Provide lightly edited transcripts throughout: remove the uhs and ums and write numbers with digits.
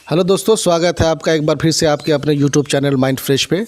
Hello दोस्तों, स्वागत है आपका एक बार फिर से आपके अपने यूट्यूब चैनल माइंड फ्रेश पे।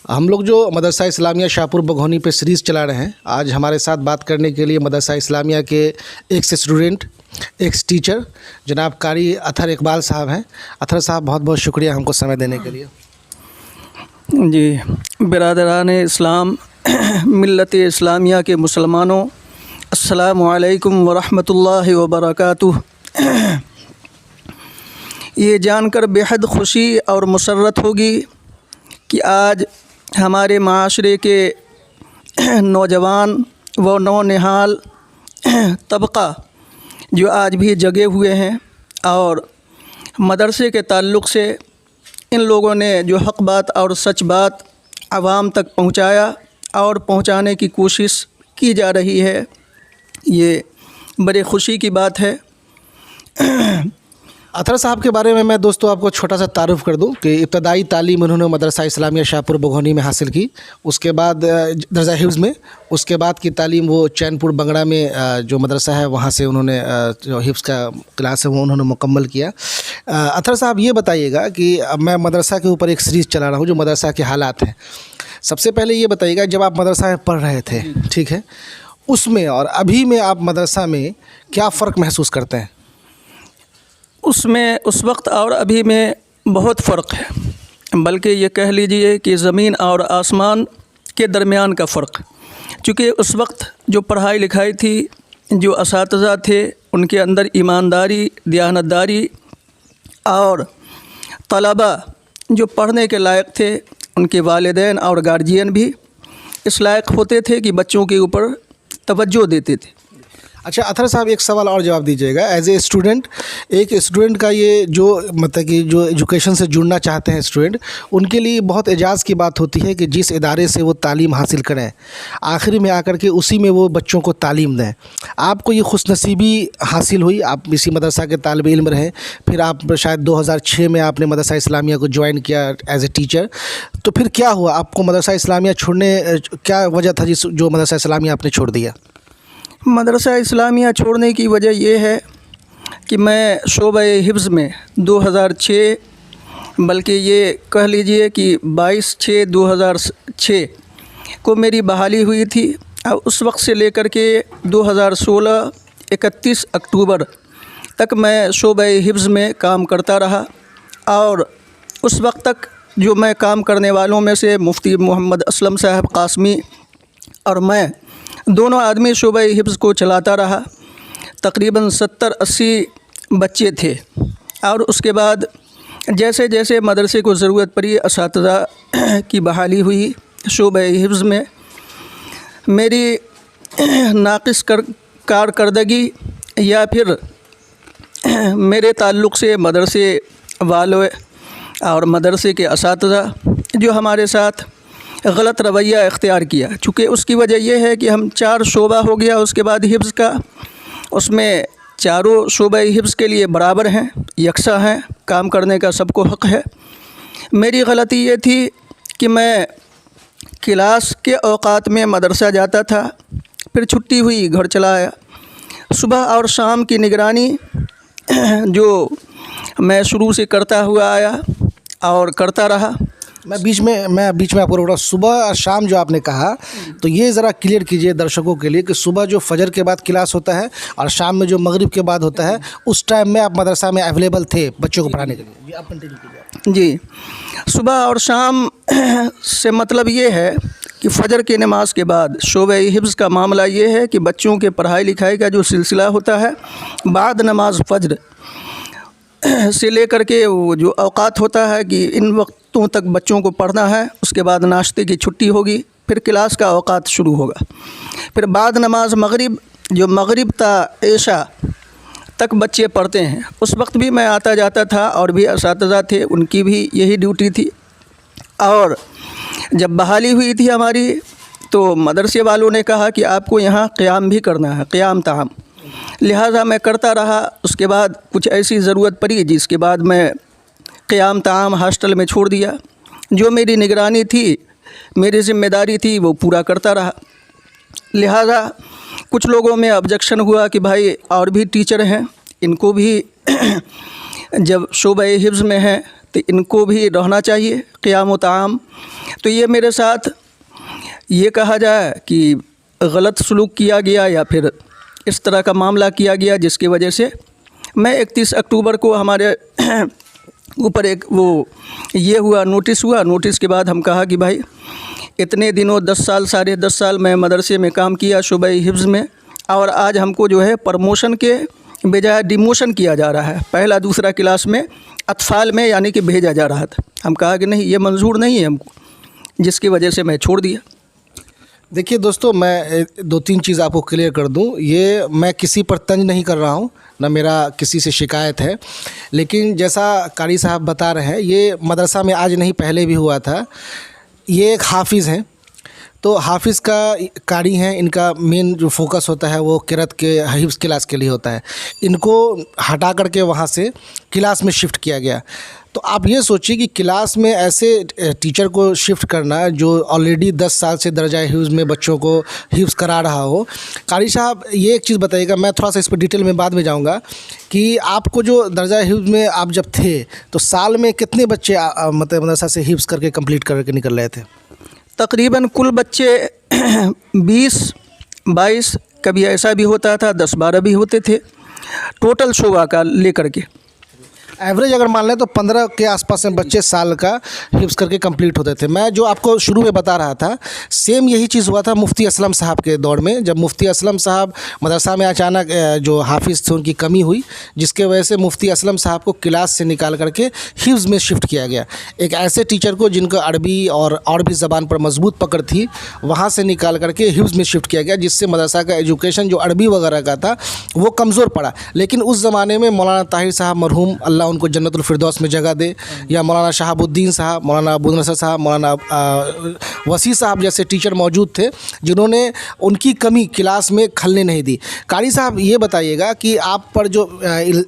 हम लोग जो मदरसा इस्लामिया शाहपुर बघौनी पे सीरीज़ चला रहे हैं, आज हमारे साथ बात करने के लिए मदरसा इस्लामिया के एक्स स्टूडेंट, एक्स टीचर जनाब कारी अतहर इकबाल साहब हैं। अतहर साहब, बहुत बहुत शुक्रिया हमको समय देने के लिए। जी, बिरादरान इस्लाम, मिल्लत इस्लामिया के मुसलमानों, अस्सलामु अलैकुम वरहमतुल्लाहि वबरकातुह। ये जानकर बेहद खुशी और मुसर्रत होगी कि आज हमारे माशरे के नौजवान व नौनिहाल तबका जो आज भी जगे हुए हैं और मदरसे के ताल्लुक़ से इन लोगों ने जो हक़ बात और सच बात आवाम तक पहुँचाया और पहुँचाने की कोशिश की जा रही है, ये बड़े खुशी की बात है। अतहर साहब के बारे में मैं दोस्तों आपको छोटा सा तारुफ़ कर दूं कि इब्तदाई तालीम उन्होंने मदरसा इस्लामिया शाहपुर बघौनी में हासिल की, उसके बाद दर्जा हिफ्ज़ में, उसके बाद की तालीम वो चैनपुर बंगड़ा में जो मदरसा है वहाँ से उन्होंने जो हिफ्ज़ का क्लास है वो उन्होंने मुकम्मल किया। अतहर साहब, ये बताइएगा कि अब मैं मदरसा के ऊपर एक सीरीज़ चला रहा हूँ जो मदरसा के हालात हैं। सबसे पहले ये बताइएगा, जब आप मदरसा में पढ़ रहे थे, ठीक है, उसमें और अभी में आप मदरसा में क्या फ़र्क महसूस करते हैं? उसमें उस वक्त और अभी में बहुत फ़र्क है, बल्कि ये कह लीजिए कि ज़मीन और आसमान के दरमियान का फ़र्क। चूँकि उस वक्त जो पढ़ाई लिखाई थी, जो असातिज़ा थे, उनके अंदर ईमानदारी, दियानतदारी और तलबा जो पढ़ने के लायक थे, उनके वालिदैन और गार्जियन भी इस लायक होते थे कि बच्चों के ऊपर तवज्जो देते थे। अच्छा अतहर साहब, एक सवाल और जवाब दीजिएगा। एज ए स्टूडेंट, एक स्टूडेंट का ये जो मतलब कि जो एजुकेशन से जुड़ना चाहते हैं स्टूडेंट, उनके लिए बहुत एजाज़ की बात होती है कि जिस इदारे से वो तालीम हासिल करें, आखिर में आकर के उसी में वो बच्चों को तालीम दें। आपको ये खुशनसीबी हासिल हुई, आप इसी मदरसा के तालिब इल्म रहे, फिर आप शायद 2006 में आपने मदरसा इस्लामिया को ज्वाइन किया एज ए टीचर। तो फिर क्या हुआ, आपको मदरसा इस्लामिया छोड़ने क्या वजह था जो मदरसा इस्लामिया आपने छोड़ दिया? मदरसा इस्लामिया छोड़ने की वजह यह है कि मैं शोबे हिफ्ज़ में 2006, बल्कि ये कह लीजिए कि 22/6/2006 को मेरी बहाली हुई थी और उस वक्त से लेकर के 2016 31 अक्टूबर तक मैं शोबे हिफ्ज़ में काम करता रहा। और उस वक्त तक जो मैं काम करने वालों में से मुफ्ती मोहम्मद असलम साहब कासमी और मैं दोनों आदमी शोबे हिफ्ज़ को चलाता रहा। तकरीबन 70-80 बच्चे थे और उसके बाद जैसे जैसे मदरसे को ज़रूरत पड़ी, असातिज़ा की बहाली हुई शोबे हिफ्ज़ में, मेरी नाक़िस कारकर्दगी या फिर मेरे ताल्लुक़ से मदरसे वालों और मदरसे के असातिज़ा जो हमारे साथ गलत रवैया इख्तियार किया। चूँकि उसकी वजह यह है कि हम 4 शोबा हो गया उसके बाद हिफ्ज़ का, उसमें चारों शोबे हिफ्ज़ के लिए बराबर हैं, यकसा हैं, काम करने का सबको हक़ है। मेरी गलती ये थी कि मैं क्लास के औक़ात में मदरसा जाता था, फिर छुट्टी हुई घर चला आया। सुबह और शाम की निगरानी जो मैं शुरू से करता हुआ आया और करता रहा। मैं बीच में आपको रोक रहा हूँ। सुबह और शाम जो आपने कहा, तो ये ज़रा क्लियर कीजिए दर्शकों के लिए कि सुबह जो फजर के बाद क्लास होता है और शाम में जो मगरिब के बाद होता है, उस टाइम में आप मदरसा में अवेलेबल थे बच्चों को पढ़ाने के लिए? जी, आप कंटिन्यू कीजिए। जी, सुबह और शाम से मतलब ये है कि फ़जर की नमाज के बाद शोबे हिफ्ज़ का मामला ये है कि बच्चों के पढ़ाई लिखाई का जो सिलसिला होता है, बाद नमाज फ़जर से लेकर के वो जो औक़ात होता है कि इन वक्तों तक बच्चों को पढ़ना है, उसके बाद नाश्ते की छुट्टी होगी, फिर क्लास का औक़ात शुरू होगा, फिर बाद नमाज मगरिब, जो मगरिब ता ऐशा तक बच्चे पढ़ते हैं। उस वक्त भी मैं आता जाता था और भी असातिज़ा थे, उनकी भी यही ड्यूटी थी। और जब बहाली हुई थी हमारी, तो मदरसे वालों ने कहा कि आपको यहाँ क़याम भी करना है, क़याम ताम। लिहाजा मैं करता रहा। उसके बाद कुछ ऐसी ज़रूरत पड़ी जिसके बाद मैं क़याम ताम हॉस्टल में छोड़ दिया। जो मेरी निगरानी थी, मेरी ज़िम्मेदारी थी, वो पूरा करता रहा। लिहाजा कुछ लोगों में ऑब्जेक्शन हुआ कि भाई और भी टीचर हैं, इनको भी जब शोबा हिफ्ज़ में हैं तो इनको भी रहना चाहिए क़ियाम व ताम। तो ये मेरे साथ ये कहा जाए कि गलत सलूक किया गया या फिर इस तरह का मामला किया गया जिसकी वजह से मैं 31 अक्टूबर को हमारे ऊपर एक वो ये हुआ, नोटिस हुआ। नोटिस के बाद हम कहा कि भाई इतने दिनों 10 साल 10.5 साल मैं मदरसे में काम किया शोबा हिफ्ज़ में, और आज हमको जो है प्रमोशन के बजाय डिमोशन किया जा रहा है। पहला दूसरा क्लास में अतफाल में यानी कि भेजा जा रहा था। हम कहा कि नहीं, ये मंजूर नहीं है हमको, जिसकी वजह से मैं छोड़ दिया। देखिए दोस्तों, मैं 2-3 चीज़ आपको क्लियर कर दूं। ये मैं किसी पर तंज नहीं कर रहा हूं, ना मेरा किसी से शिकायत है, लेकिन जैसा कारी साहब बता रहे हैं, ये मदरसा में आज नहीं पहले भी हुआ था। ये एक हाफिज़ हैं, तो हाफिज़ का कारी हैं, इनका मेन जो फोकस होता है वो किरत के हिफ्ज़ क्लास के लिए होता है। इनको हटा करके वहाँ से क्लास में शिफ्ट किया गया। तो आप ये सोचिए कि क्लास में ऐसे टीचर को शिफ्ट करना जो ऑलरेडी 10 साल से दर्जा हिफ्ज़ में बच्चों को हिफ्ज़ करा रहा हो। कारी साहब, ये एक चीज़ बताइएगा, मैं थोड़ा सा इस पर डिटेल में बाद में जाऊंगा, कि आपको जो दर्जा हिफ्ज़ में आप जब थे तो साल में कितने बच्चे मतलब मदरसा से हिफ्ज़ करके कंप्लीट करके निकल रहे थे? तकरीबन कुल बच्चे 20-22, कभी ऐसा भी होता था 10-12 भी होते थे, टोटल शोबा का लेकर के। एवरेज अगर मान लें तो 15 के आसपास में बच्चे साल का हिफ्ज़ करके कंप्लीट होते थे। मैं जो आपको शुरू में बता रहा था, सेम यही चीज़ हुआ था मुफ्ती असलम साहब के दौर में। जब मुफ्ती असलम साहब मदरसा में अचानक जो हाफिज़ थे उनकी कमी हुई, जिसके वजह से मुफ्ती असलम साहब को क्लास से निकाल करके हिफ्ज़ में शिफ्ट किया गया। एक ऐसे टीचर को जिनको अरबी और भी ज़बान पर मजबूत पकड़ थी, वहाँ से निकाल करके हिफ्ज़ में शिफ्ट किया गया, जिससे मदरसा का एजुकेशन जो अरबी वगैरह का था वो कमज़ोर पड़ा। लेकिन उस ज़माने में मौलाना ताहिर साहब मरहूम, अल्लाह उनको जन्नतुल फिरदौस में जगह दे, या मौलाना शहाबुद्दीन साहब, मौलाना अबू नसर साहब, मौलाना वसी साहब जैसे टीचर मौजूद थे जिन्होंने उनकी कमी क्लास में खलने नहीं दी। कारी साहब, ये बताइएगा कि आप पर जो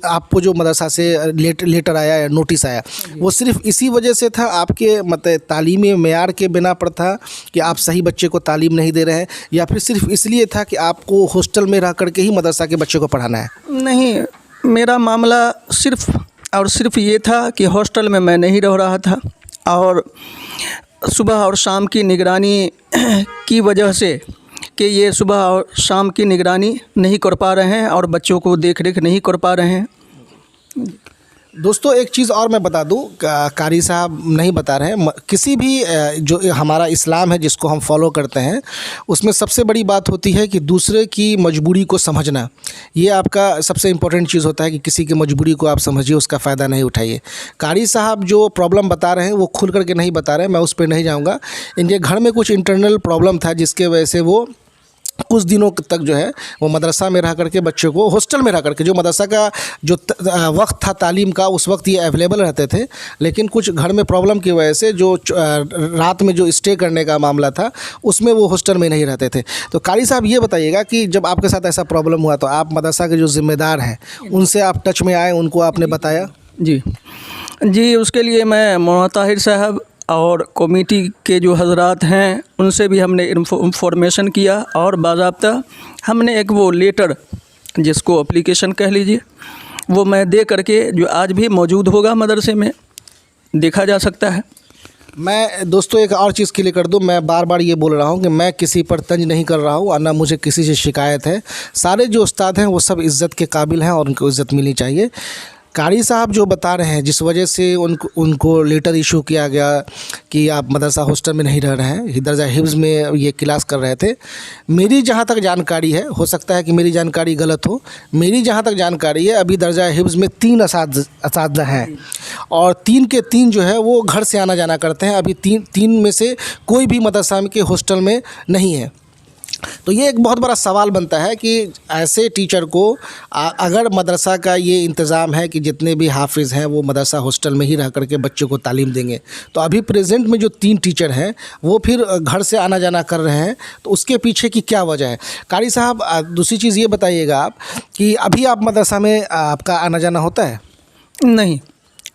आपको जो मदरसा से लेटर आया या नोटिस आया, वो सिर्फ इसी वजह से था, आपके मतलब तालीमी मेयार के बिना पर था कि आप सही बच्चे को तालीम नहीं दे रहे हैं, या फिर सिर्फ इसलिए था कि आपको हॉस्टल में रह करके ही मदरसा के बच्चे को पढ़ाना है? नहीं, मेरा मामला सिर्फ़ और सिर्फ ये था कि हॉस्टल में मैं नहीं रह रहा था, और सुबह और शाम की निगरानी की वजह से कि ये सुबह और शाम की निगरानी नहीं कर पा रहे हैं और बच्चों को देख रेख नहीं कर पा रहे हैं। दोस्तों, एक चीज़ और मैं बता दूं, कारी साहब नहीं बता रहे हैं, किसी भी जो हमारा इस्लाम है जिसको हम फॉलो करते हैं, उसमें सबसे बड़ी बात होती है कि दूसरे की मजबूरी को समझना। ये आपका सबसे इम्पोर्टेंट चीज़ होता है कि किसी की मजबूरी को आप समझिए, उसका फ़ायदा नहीं उठाइए। कारी साहब जो प्रॉब्लम बता रहे हैं वो खुल करके नहीं बता रहे हैं, मैं उस पर नहीं जाऊँगा। इनके घर में कुछ इंटरनल प्रॉब्लम था जिसके वजह से वो कुछ दिनों तक जो है वो मदरसा में रह करके बच्चों को, हॉस्टल में रह करके, जो मदरसा का जो वक्त था तालीम का, उस वक्त ये अवेलेबल रहते थे, लेकिन कुछ घर में प्रॉब्लम की वजह से जो रात में जो स्टे करने का मामला था उसमें वो हॉस्टल में नहीं रहते थे। तो कारी साहब, ये बताइएगा कि जब आपके साथ ऐसा प्रॉब्लम हुआ तो आप मदरसा के जो ज़िम्मेदार हैं उनसे आप टच में आए, उनको आपने बताया? जी, उसके लिए मैं मौलाना ताहिर साहब और कमेटी के जो हजरात हैं उनसे भी हमने इंफॉर्मेशन किया, और बाज़ाब्ता हमने एक वो लेटर, जिसको एप्लीकेशन कह लीजिए, वो मैं दे करके जो आज भी मौजूद होगा मदरसे में, देखा जा सकता है। मैं दोस्तों एक और चीज़ क्लियर कर दूं, मैं बार बार ये बोल रहा हूं कि मैं किसी पर तंज नहीं कर रहा हूं और ना मुझे किसी से शिकायत है। सारे जो उस्ताद हैं वो सब इज़्ज़त के काबिल हैं और उनको इज़्ज़त मिलनी चाहिए। कारी साहब जो बता रहे हैं जिस वजह से उनको लेटर इशू किया गया कि आप मदरसा हॉस्टल में नहीं रह रहे हैं, दर्जा हिफ्ज़ में ये क्लास कर रहे थे, मेरी जहाँ तक जानकारी है, हो सकता है कि मेरी जानकारी गलत हो, मेरी जहाँ तक जानकारी है अभी दर्जा हिफ्ज़ में 3 असातिज़ा हैं, और 3 के 3 जो है वो घर से आना जाना करते हैं। अभी 3 में से कोई भी मदरसा के हॉस्टल में नहीं है। तो ये एक बहुत बड़ा सवाल बनता है कि ऐसे टीचर को अगर मदरसा का ये इंतज़ाम है कि जितने भी हाफिज़ हैं वो मदरसा हॉस्टल में ही रह करके बच्चों को तालीम देंगे, तो अभी प्रेजेंट में जो 3 टीचर हैं वो फिर घर से आना जाना कर रहे हैं, तो उसके पीछे की क्या वजह है? कारी साहब, दूसरी चीज़ ये बताइएगा आप कि अभी आप मदरसा में आपका आना जाना होता है? नहीं,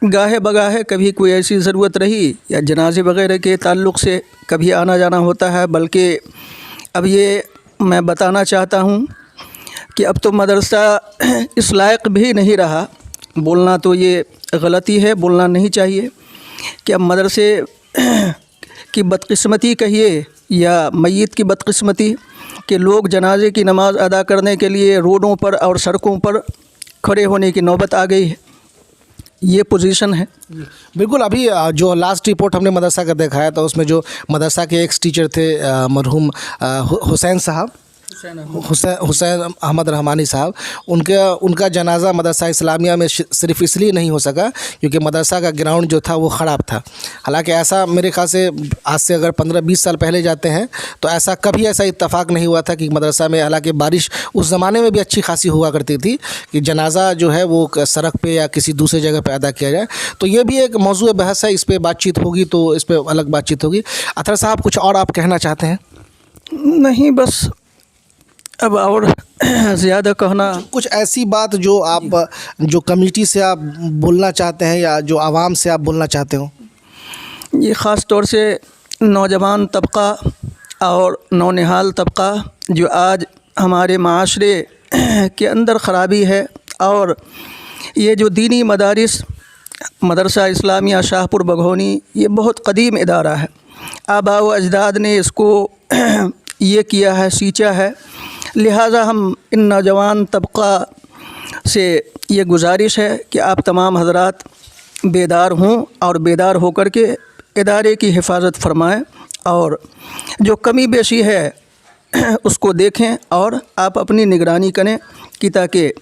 गाहे बगाहे कभी कोई ऐसी ज़रूरत रही या जनाजे वगैरह के ताल्लुक़ से कभी आना जाना होता है, बल्कि अब ये मैं बताना चाहता हूँ कि अब तो मदरसा इस लायक भी नहीं रहा, बोलना तो ये غلطی ہے, بولنا نہیں چاہیے کہ اب مدرسے کی بدقسمتی کہیے یا میت کی بدقسمتی کہ لوگ جنازے کی نماز ادا کرنے کے لیے روڈوں پر اور سڑکوں پر کھڑے ہونے کی نوبت آ گئی ہے. یہ پوزیشن ہے. بالکل. ابھی جو لاسٹ رپورٹ ہم نے مدرسہ کا دیکھایا تھا اس میں جو مدرسہ کے ایکس ٹیچر تھے مرحوم حسین صاحب, حسین احمد رحمانی صاحب, ان کا جنازہ مدرسہ اسلامیہ میں صرف اس لیے نہیں ہو سکا کیونکہ مدرسہ کا گراؤنڈ جو تھا وہ خراب تھا. حالانکہ ایسا میرے خیال سے آج سے اگر 15-20 سال پہلے جاتے ہیں تو کبھی ایسا اتفاق نہیں ہوا تھا کہ مدرسہ میں, حالانکہ بارش اس زمانے میں بھی اچھی خاصی ہوا کرتی تھی, کہ جنازہ جو ہے وہ سڑک پہ یا کسی دوسرے جگہ پہ ادا کیا جائے. تو یہ بھی ایک موضوع بحث ہے, اس پہ بات چیت ہوگی تو اس پہ الگ بات چیت ہوگی. اطہر صاحب کچھ اور آپ کہنا چاہتے ہیں؟ نہیں, بس اب اور زیادہ کہنا, کچھ ایسی بات جو آپ جو کمیٹی سے آپ بولنا چاہتے ہیں یا جو عوام سے آپ بولنا چاہتے ہو؟ یہ خاص طور سے نوجوان طبقہ اور نونہال طبقہ جو آج ہمارے معاشرے کے اندر خرابی ہے, اور یہ جو دینی مدارس, مدرسہ اسلامیہ شاہ پور بگھونی, یہ بہت قدیم ادارہ ہے. آباء و اجداد نے اس کو یہ کیا ہے, سینچا ہے. لہٰذا ہم ان نوجوان طبقہ سے یہ گزارش ہے کہ آپ تمام حضرات بیدار ہوں اور بیدار ہو کر کے ادارے کی حفاظت فرمائیں, اور جو کمی بیشی ہے اس کو دیکھیں اور آپ اپنی نگرانی کریں, کہ تاکہ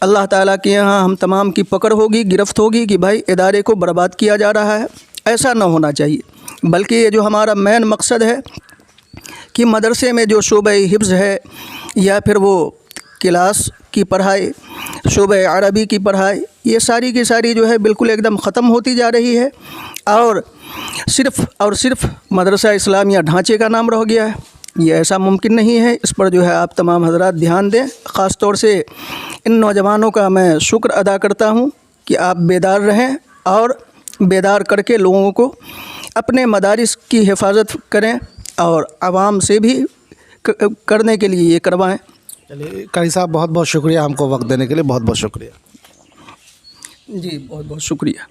اللہ تعالیٰ کے یہاں ہم تمام کی پکڑ ہوگی, گرفت ہوگی کہ بھائی ادارے کو برباد کیا جا رہا ہے. ایسا نہ ہونا چاہیے, بلکہ یہ جو ہمارا مین مقصد ہے کہ مدرسے میں جو شعبہ حفظ ہے یا پھر وہ کلاس کی پڑھائی, شعبہ عربی کی پڑھائی, یہ ساری کی ساری جو ہے بالکل ایک دم ختم ہوتی جا رہی ہے, اور صرف مدرسہ اسلامیہ ڈھانچے کا نام رہ گیا ہے. یہ ایسا ممکن نہیں ہے. اس پر جو ہے آپ تمام حضرات دھیان دیں. خاص طور سے ان نوجوانوں کا میں شکر ادا کرتا ہوں کہ آپ بیدار رہیں اور بیدار کر کے لوگوں کو اپنے مدارس کی حفاظت کریں اور عوام سے بھی کرنے کے لیے یہ کروائیں. چلیے قاری صاحب, بہت بہت شکریہ ہم کو وقت دینے کے لیے, بہت بہت شکریہ. جی, بہت بہت شکریہ.